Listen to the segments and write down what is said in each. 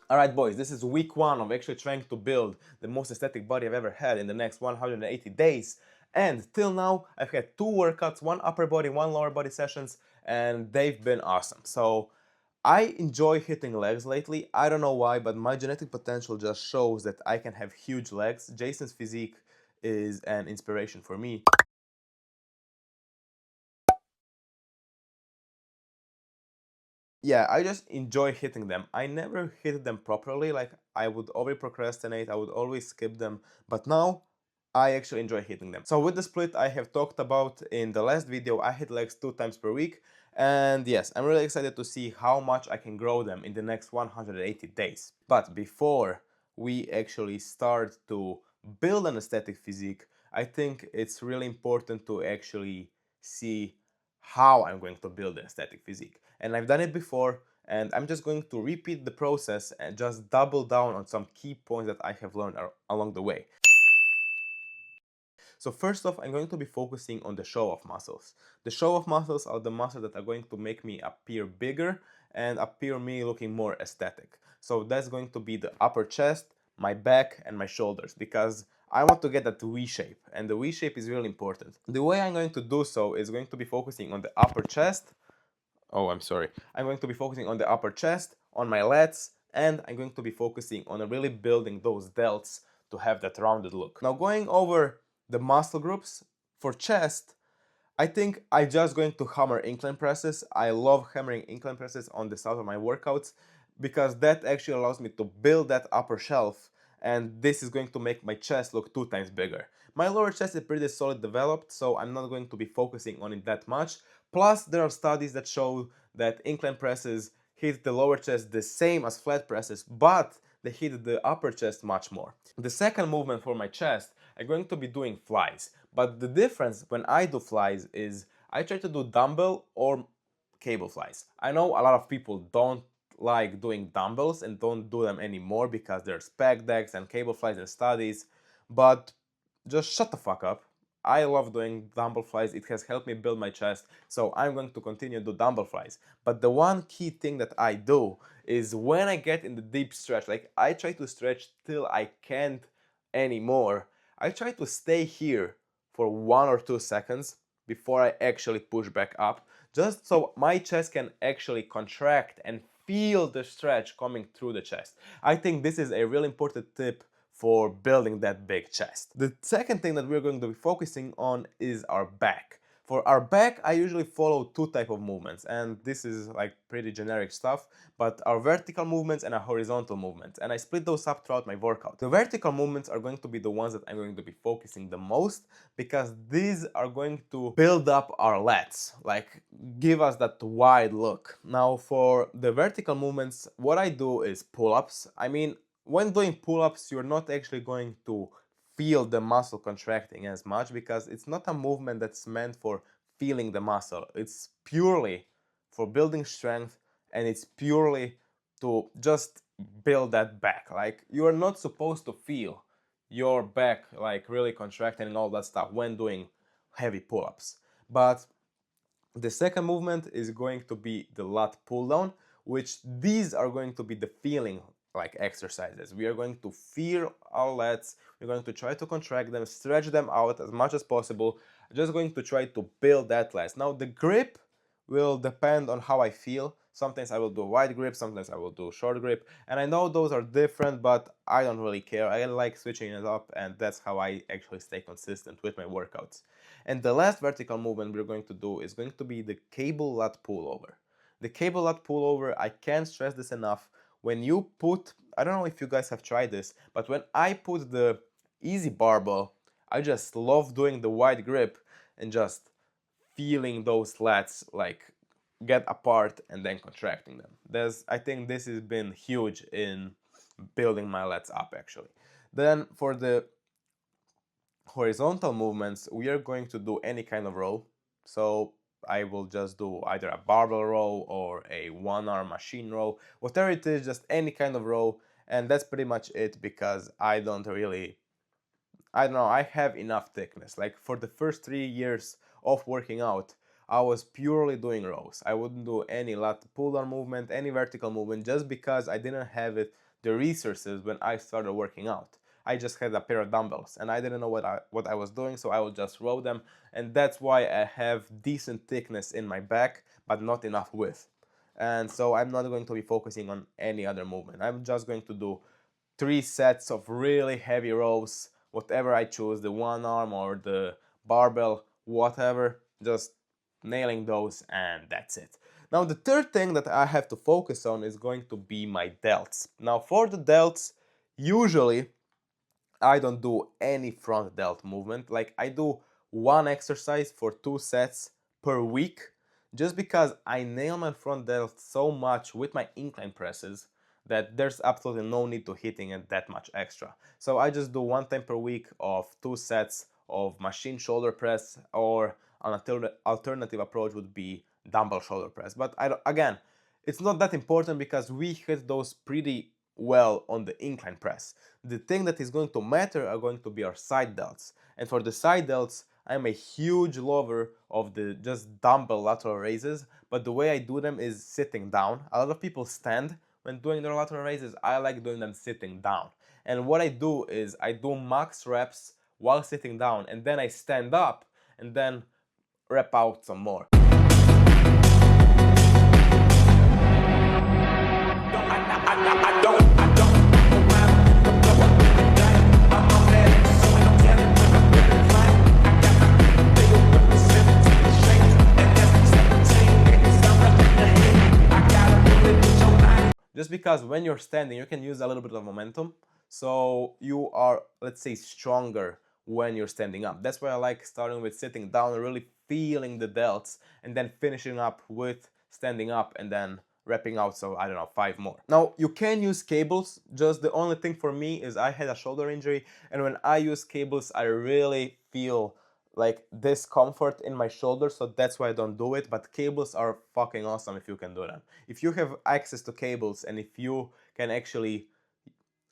Alright boys, this is week 1 of actually trying to build the most aesthetic body I've ever had in the next 180 days. And till now, I've had 2 workouts, 1 upper body, 1 lower body sessions, and they've been awesome. So I enjoy hitting legs lately. I don't know why, but my genetic potential just shows that I can have huge legs. Jason's physique is an inspiration for me. Yeah, I just enjoy hitting them. I never hit them properly, like I would always procrastinate, I would always skip them, but now I actually enjoy hitting them. So with the split I have talked about in the last video, I hit legs 2 times per week, and yes, I'm really excited to see how much I can grow them in the next 180 days. But before we actually start to build an aesthetic physique, I think it's really important to actually see how I'm going to build an aesthetic physique. And I've done it before, and I'm just going to repeat the process and just double down on some key points that I have learned along the way. So first off, I'm going to be focusing on the show-off muscles. The show-off muscles are the muscles that are going to make me appear bigger and appear me looking more aesthetic. So that's going to be the upper chest, my back, and my shoulders, because I want to get that V shape, and the V shape is really important. The way I'm going to do so is going to be focusing on the upper chest. Oh, I'm sorry. I'm going to be focusing on the upper chest, on my lats, and I'm going to be focusing on really building those delts to have that rounded look. Now going over the muscle groups, for chest, I think I'm just going to hammer incline presses. I love hammering incline presses on the start of my workouts because that actually allows me to build that upper shelf, and this is going to make my chest look 2 times bigger. My lower chest is pretty solid developed, so I'm not going to be focusing on it that much. Plus, there are studies that show that incline presses hit the lower chest the same as flat presses, but they hit the upper chest much more. The second movement for my chest, I'm going to be doing flies. But the difference when I do flies is I try to do dumbbell or cable flies. I know a lot of people don't like doing dumbbells and don't do them anymore because there's pec decks and cable flies and studies, but just shut the fuck up. I love doing dumbbell flies. It has helped me build my chest, so I'm going to continue to do dumbbell flies. But the one key thing that I do is when I get in the deep stretch, like I try to stretch till I can't anymore, I try to stay here for 1 or 2 seconds before I actually push back up, just so my chest can actually contract and feel the stretch coming through the chest. I think this is a really important tip for building that big chest. The second thing that we're going to be focusing on is our back. For our back, I usually follow 2 types of movements, and this is like pretty generic stuff, but our vertical movements and our horizontal movements, and I split those up throughout my workout. The vertical movements are going to be the ones that I'm going to be focusing the most, because these are going to build up our lats, like give us that wide look. Now for the vertical movements, what I do is pull-ups. I mean, when doing pull-ups, you're not actually going to feel the muscle contracting as much because it's not a movement that's meant for feeling the muscle. It's purely for building strength, and it's purely to just build that back. Like, you are not supposed to feel your back like really contracting and all that stuff when doing heavy pull-ups. But the second movement is going to be the lat pull down, which these are going to be the feeling like exercises. We are going to feel our lats, we're going to try to contract them, stretch them out as much as possible, just going to try to build that lats. Now the grip will depend on how I feel. Sometimes I will do wide grip, sometimes I will do short grip, and I know those are different, but I don't really care. I like switching it up, and that's how I actually stay consistent with my workouts. And the last vertical movement we're going to do is going to be the cable lat pullover. The cable lat pullover, I can't stress this enough. When you put I don't know if you guys have tried this, but when I put the easy barbell, I just love doing the wide grip and just feeling those lats like get apart and then contracting them. I think this has been huge in building my lats up actually. Then for the horizontal movements, we are going to do any kind of row. So I will just do either a barbell row or a one-arm machine row, whatever it is, just any kind of row. And that's pretty much it, because I don't know, I have enough thickness. Like for the first 3 years of working out, I was purely doing rows. I wouldn't do any lat pull down movement, any vertical movement, just because I didn't have the resources when I started working out. I just had a pair of dumbbells and I didn't know what I was doing, so I would just row them, and that's why I have decent thickness in my back, but not enough width. And so I'm not going to be focusing on any other movement. I'm just going to do 3 sets of really heavy rows, whatever I choose, the one arm or the barbell, whatever, just nailing those, and that's it. Now the third thing that I have to focus on is going to be my delts. Now for the delts, usually I don't do any front delt movement. Like I do one exercise for 2 sets per week, just because I nail my front delt so much with my incline presses that there's absolutely no need to hitting it that much extra. So I just do 1 time per week of 2 sets of machine shoulder press, or an alternative approach would be dumbbell shoulder press. But again, it's not that important because we hit those pretty well on the incline press. The thing that is going to matter are going to be our side delts. And for the side delts, I'm a huge lover of the just dumbbell lateral raises, but the way I do them is sitting down. A lot of people stand when doing their lateral raises. I like doing them sitting down. And what I do is I do max reps while sitting down, and then I stand up and then rep out some more. Just because when you're standing, you can use a little bit of momentum, so you are, let's say, stronger when you're standing up. That's why I like starting with sitting down and really feeling the delts, and then finishing up with standing up and then repping out, so I don't know, 5 more. Now you can use cables, just the only thing for me is I had a shoulder injury, and when I use cables I really feel like discomfort in my shoulder, so that's why I don't do it. But cables are fucking awesome if you can do them. If you have access to cables and if you can actually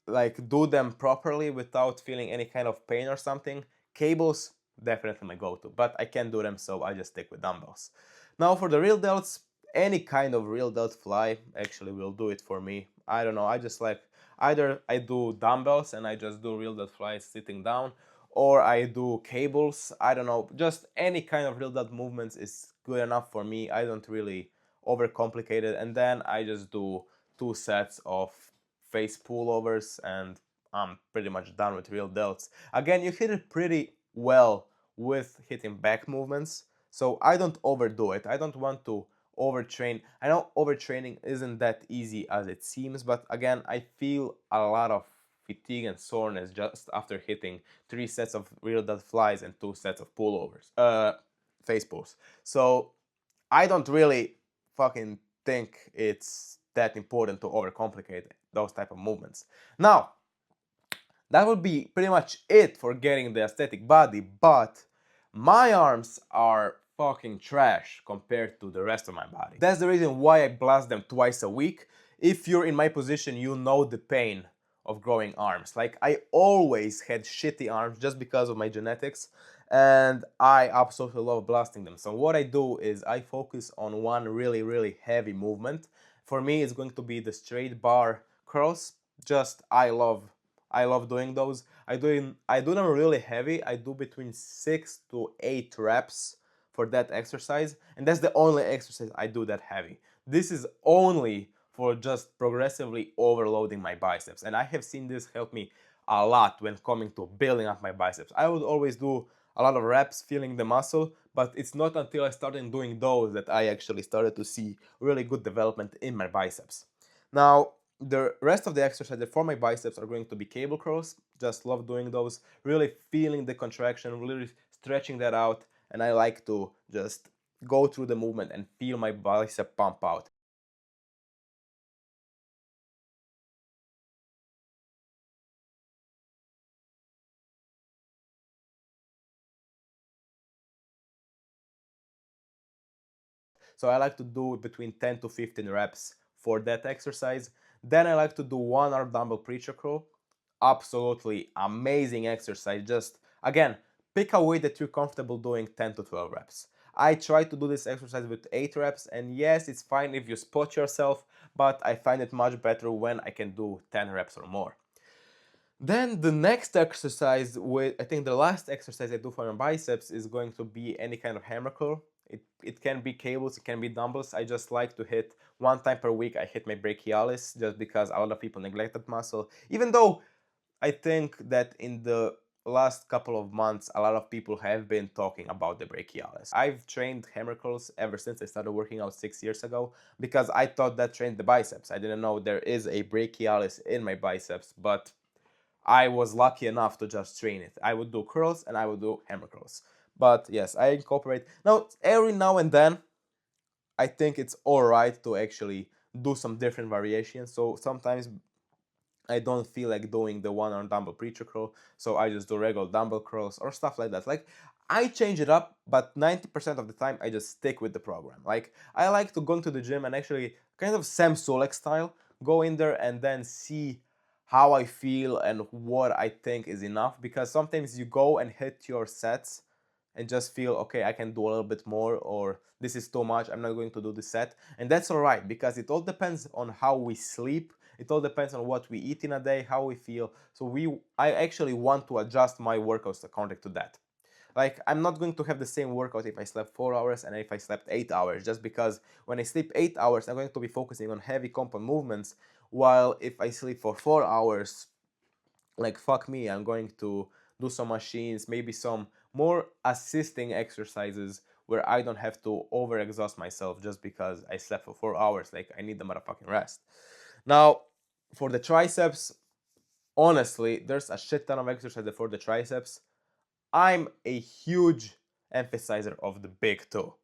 like do them properly without feeling any kind of pain or something, cables definitely my go-to. But I can't do them, so I just stick with dumbbells. Now for the real delts, any kind of real delt fly actually will do it for me. I don't know, I just like, either I do dumbbells and I just do real delt flies sitting down, or I do cables. I don't know, just any kind of real delt movements is good enough for me. I don't really overcomplicate it, and then I just do 2 sets of face pullovers and I'm pretty much done with real delts. Again, you hit it pretty well with hitting back movements, so I don't overdo it. I don't want to overtrain. I know overtraining isn't that easy as it seems, but again, I feel a lot of fatigue and soreness just after hitting 3 sets of real delt flies and 2 sets of pullovers, face pulls. So I don't really fucking think it's that important to overcomplicate those type of movements. Now, that would be pretty much it for getting the aesthetic body, but my arms are fucking trash compared to the rest of my body. That's the reason why I blast them twice a week. If you're in my position, you know the pain of growing arms. Like, I always had shitty arms just because of my genetics, and I absolutely love blasting them. So what I do is I focus on one really heavy movement. For me, it's going to be the straight bar curls. Just I love doing those. I do them really heavy. I do between 6 to 8 reps for that exercise, and that's the only exercise I do that heavy. This is only for just progressively overloading my biceps, and I have seen this help me a lot when coming to building up my biceps. I would always do a lot of reps feeling the muscle, but it's not until I started doing those that I actually started to see really good development in my biceps. Now, The rest of the exercises for my biceps are going to be cable curls. Just love doing those, really feeling the contraction, really stretching that out, and I like to just go through the movement and feel my bicep pump out. So I like to do between 10 to 15 reps for that exercise. Then I like to do one arm dumbbell preacher curl. Absolutely amazing exercise. Just again, pick a weight that you're comfortable doing 10 to 12 reps. I try to do this exercise with 8 reps, and yes, it's fine if you spot yourself, but I find it much better when I can do 10 reps or more. Then the next exercise, with I think the last exercise I do for my biceps, is going to be any kind of hammer curl. It can be cables, it can be dumbbells. I just like to hit one time per week. I hit my brachialis just because a lot of people neglect that muscle. Even though I think that in the last couple of months, a lot of people have been talking about the brachialis. I've trained hammer curls ever since I started working out 6 years ago because I thought that trained the biceps. I didn't know there is a brachialis in my biceps, but I was lucky enough to just train it. I would do curls and I would do hammer curls. But yes, I incorporate. Now, every now and then, I think it's alright to actually do some different variations. So sometimes I don't feel like doing the one arm dumbbell preacher curl, so I just do regular dumbbell curls or stuff like that. Like, I change it up, but 90% of the time I just stick with the program. Like, I like to go into the gym and actually kind of Sam Sulek style, go in there and then see how I feel and what I think is enough, because sometimes you go and hit your sets and just feel, okay, I can do a little bit more, or this is too much, I'm not going to do the set. And that's all right, because it all depends on how we sleep, it all depends on what we eat in a day, how we feel. So I actually want to adjust my workouts according to that. Like, I'm not going to have the same workout if I slept 4 hours and if I slept 8 hours, just because when I sleep 8 hours, I'm going to be focusing on heavy compound movements, while if I sleep for 4 hours, like, fuck me, I'm going to do some machines, maybe some more assisting exercises where I don't have to overexhaust myself just because I slept for 4 hours. Like, I need the motherfucking rest. Now, for the triceps, honestly, there's a shit ton of exercises for the triceps. I'm a huge emphasizer of the big toe.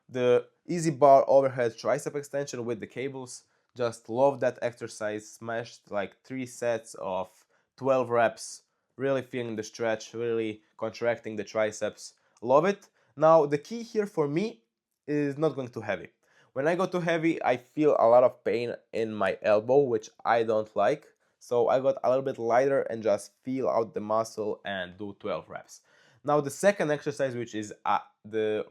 The easy bar overhead tricep extension with the cables. Just love that exercise. Smashed like 3 sets of 12 reps. Really feeling the stretch, really contracting the triceps. Love it. Now, the key here for me is not going too heavy. When I go too heavy, I feel a lot of pain in my elbow, which I don't like. So I got a little bit lighter and just feel out the muscle and do 12 reps. Now the second exercise, which is the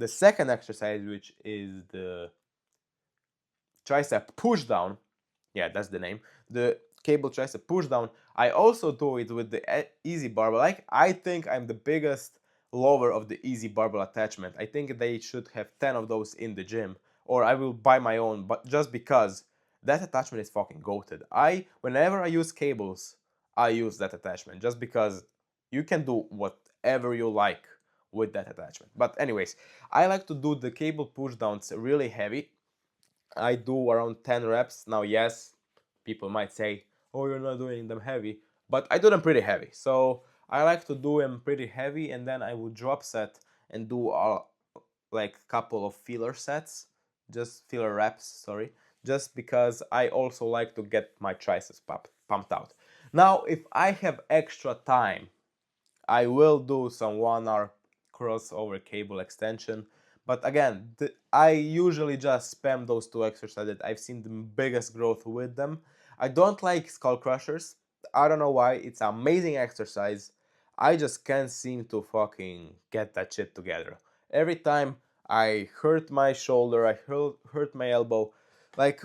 second exercise, which is the tricep push down. Yeah, that's the name. The cable tricep push down. I also do it with the easy barbell. Like, I think I'm the biggest lover of the easy barbell attachment. I think they should have 10 of those in the gym, or I will buy my own. But just because that attachment is fucking goated. Whenever I use cables, I use that attachment just because you can do whatever you like with that attachment. But anyways, I like to do the cable push downs really heavy. I do around 10 reps. Now, yes, people might say, oh, you're not doing them heavy, but I do them pretty heavy. So I like to do them pretty heavy, and then I would drop set and do like couple of filler sets, just filler reps, sorry, just because I also like to get my triceps pumped out. Now, if I have extra time, I will do some 1 hour crossover cable extension. But again, I usually just spam those two exercises. I've seen the biggest growth with them. I don't like skull crushers. I don't know why. It's an amazing exercise. I just can't seem to fucking get that shit together. Every time I hurt my shoulder, I hurt my elbow. Like,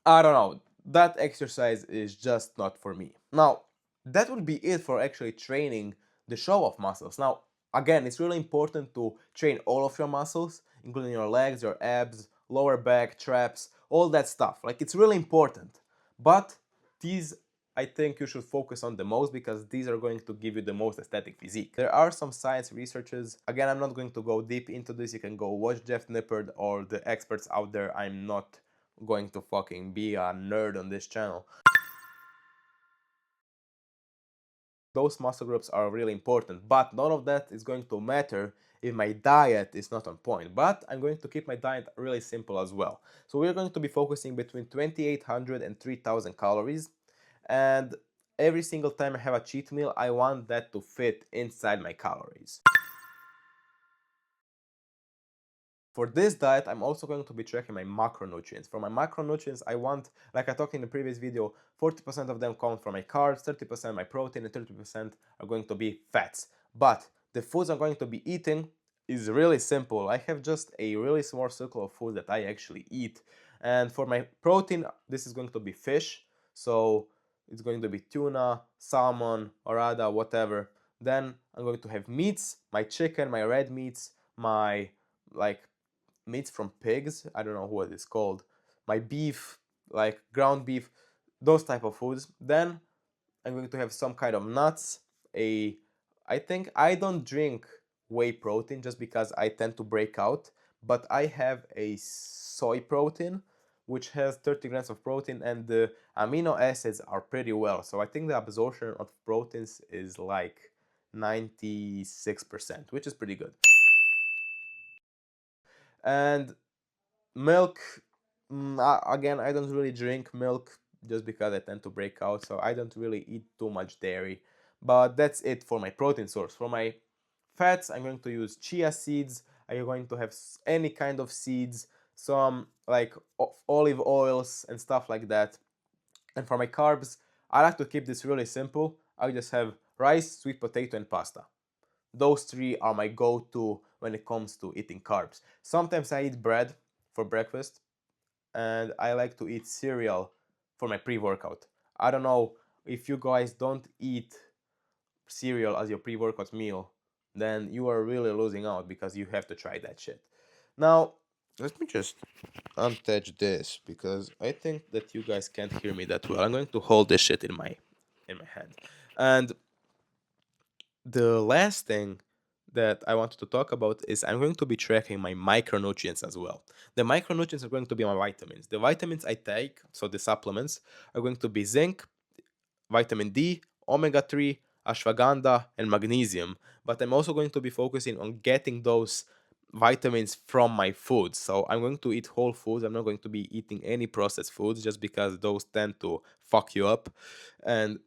I don't know. That exercise is just not for me. Now, that would be it for actually training the show off muscles. Now, again, it's really important to train all of your muscles, including your legs, your abs, lower back, traps, all that stuff. Like, it's really important. But these, I think you should focus on the most, because these are going to give you the most aesthetic physique. There are some science researches. Again, I'm not going to go deep into this. You can go watch Jeff Nippard or the experts out there. I'm not going to fucking be a nerd on this channel. Those muscle groups are really important, but none of that is going to matter if my diet is not on point. But I'm going to keep my diet really simple as well. So we're going to be focusing between 2800 and 3000 calories, and every single time I have a cheat meal, I want that to fit inside my calories. For this diet, I'm also going to be tracking my macronutrients. For my macronutrients, I want, like I talked in the previous video, 40% of them come from my carbs, 30% my protein, and 30% are going to be fats. But the foods I'm going to be eating is really simple. I have just a really small circle of food that I actually eat. And for my protein, this is going to be fish. So it's going to be tuna, salmon, orada, whatever. Then I'm going to have meats, my chicken, my red meats, my like meats from pigs. I don't know what it's called. My beef, like ground beef, those type of foods. Then I'm going to have some kind of nuts. I think I don't drink whey protein just because I tend to break out, but I have a soy protein which has 30 grams of protein and the amino acids are pretty well. So I think the absorption of proteins is like 96%, which is pretty good. And milk, again, I don't really drink milk just because I tend to break out, so I don't really eat too much dairy. But that's it for my protein source. For my fats, I'm going to use chia seeds. I'm going to have any kind of seeds, some like olive oils and stuff like that. And for my carbs, I like to keep this really simple. I just have rice, sweet potato, and pasta. Those three are my go-to when it comes to eating carbs. Sometimes I eat bread for breakfast, and I like to eat cereal for my pre-workout. I don't know if you guys don't eat cereal as your pre-workout meal, then you are really losing out because you have to try that shit. Now, let me just untouch this because I think that you guys can't hear me that well. I'm going to hold this shit in my hand. And the last thing that I wanted to talk about is I'm going to be tracking my micronutrients as well. The micronutrients are going to be my vitamins. The vitamins I take, so the supplements, are going to be zinc, vitamin D, omega 3, ashwagandha, and magnesium. But I'm also going to be focusing on getting those vitamins from my foods. So I'm going to eat whole foods. I'm not going to be eating any processed foods just because those tend to fuck you up. And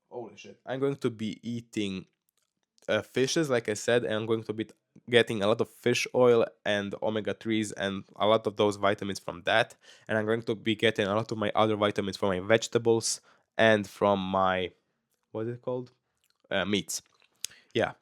holy shit, I'm going to be eating fishes, like I said, and I'm going to be getting a lot of fish oil and omega 3s and a lot of those vitamins from that. And I'm going to be getting a lot of my other vitamins from my vegetables and from my, what is it called? Meats. Yeah.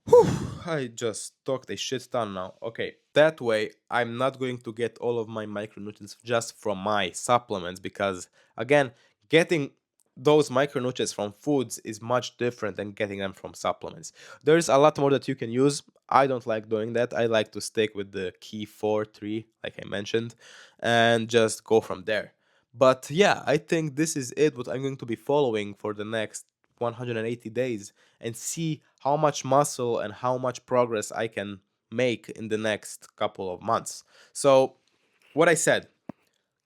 Whew, I just talked a shit ton now. Okay, that way I'm not going to get all of my micronutrients just from my supplements because, again, getting those micronutrients from foods is much different than getting them from supplements. There's a lot more that you can use. I don't like doing that. I like to stick with the key 4, 3, like I mentioned, and just go from there. But yeah, I think this is it, what I'm going to be following for the next 180 days and see how much muscle and how much progress I can make in the next couple of months. So, what I said,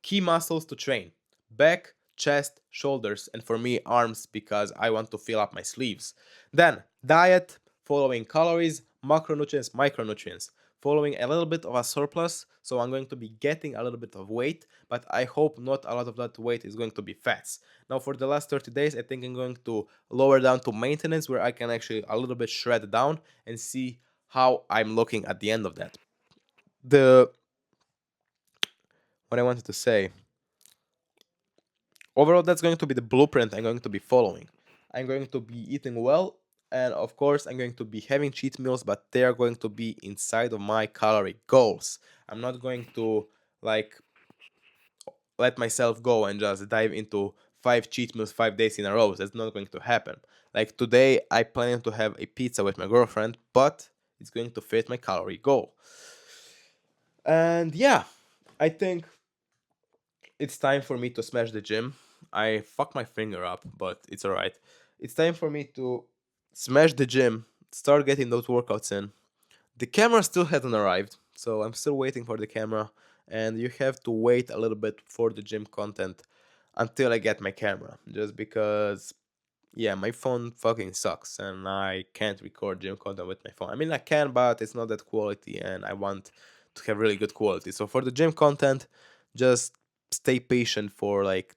key muscles to train: back, chest, shoulders, and for me, arms because I want to fill up my sleeves. Then, diet, following calories, macronutrients, micronutrients, following a little bit of a surplus. So, I'm going to be getting a little bit of weight, but I hope not a lot of that weight is going to be fats. Now, for the last 30 days, I think I'm going to lower down to maintenance where I can actually a little bit shred down and see how I'm looking at the end of that. The what I wanted to say, overall, that's going to be the blueprint I'm going to be following. I'm going to be eating well, and of course, I'm going to be having cheat meals, but they are going to be inside of my calorie goals. I'm not going to like let myself go and just dive into 5 cheat meals 5 days in a row. That's not going to happen. Like today, I plan to have a pizza with my girlfriend, but it's going to fit my calorie goal. And yeah, I think it's time for me to smash the gym. I fucked my finger up, but it's alright. It's time for me to smash the gym, start getting those workouts in. The camera still hasn't arrived, so I'm still waiting for the camera. and you have to wait a little bit for the gym content until I get my camera, just because yeah, my phone fucking sucks and I can't record gym content with my phone. I mean, I can, but it's not that quality and I want to have really good quality. So for the gym content, just stay patient for like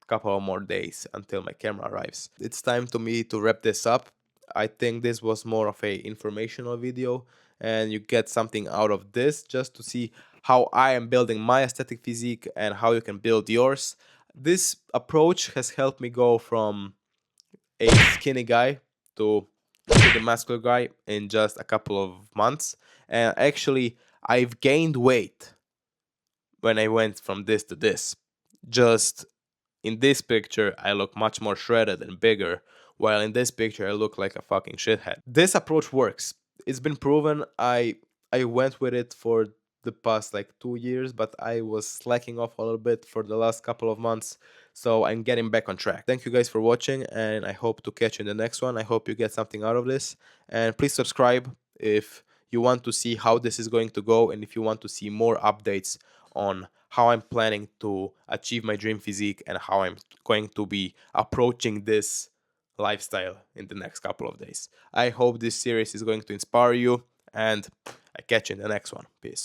a couple of more days until my camera arrives. It's time to me to wrap this up. I think this was more of a informational video and you get something out of this just to see how I am building my aesthetic physique and how you can build yours. This approach has helped me go from a skinny guy to the muscular guy in just a couple of months. And actually, I've gained weight when I went from this to this. Just in this picture, I look much more shredded and bigger, while in this picture, I look like a fucking shithead. This approach works. It's been proven. I went with it for the past like 2 years, but I was slacking off a little bit for the last couple of months, so I'm getting back on track. Thank you guys for watching, and I hope to catch you in the next one. I hope you get something out of this, and please subscribe if you want to see how this is going to go, and if you want to see more updates on how I'm planning to achieve my dream physique and how I'm going to be approaching this lifestyle in the next couple of days. I hope this series is going to inspire you, and I catch you in the next one. Peace.